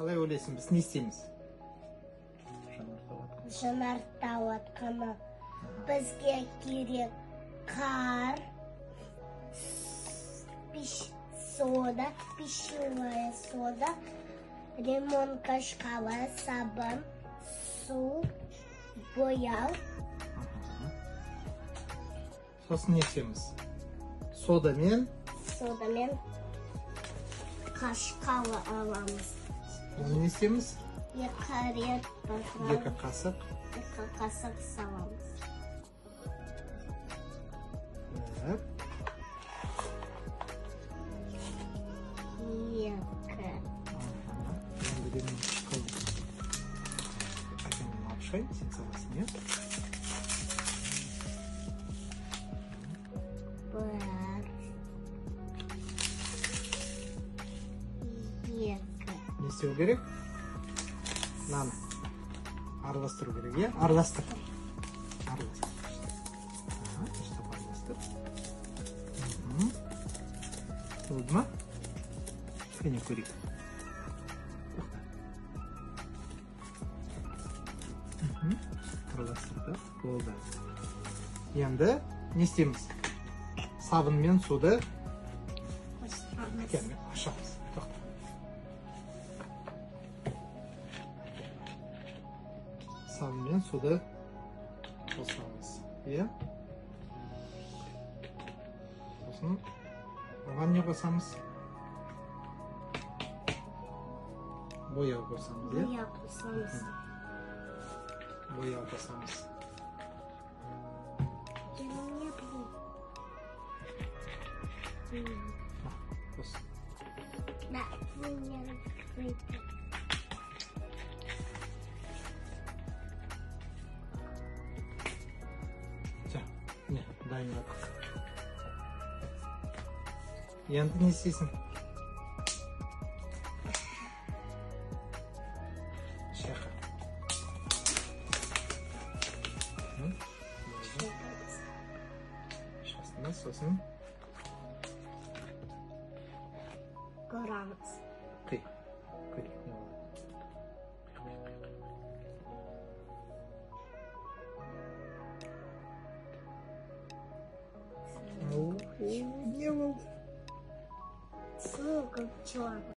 Қалай ойлайсың, біз не істейміз? Жанартау атқаны. Бізге керек қар, сода, пищевая сода, ремонтка шкала, сабын, су, бояу. Сосын не істейміз? Содамен қашқалы аламыз. Оны не істейміз? Екі рет Екі қасық саламыз. Екі. Енді мен әкемнен алып шығайын, сен саласың, е? Екі. Не істеу керек? Мынаны араластыру керек, е? Араластыр. Дұрыстап араластыр. Болды ма? Кәне көрейік. Араластырды. Болды. Енді не істейміз? Сабын мен суды ашамыз. Сабын мен суды қосамыз. Сосын оған не қосамыз? Бояу қосамыз. Бояу қосамыз. Қос. Не, дайындадық. Енді не істейсің? Шақа. Шастыңыз, сосын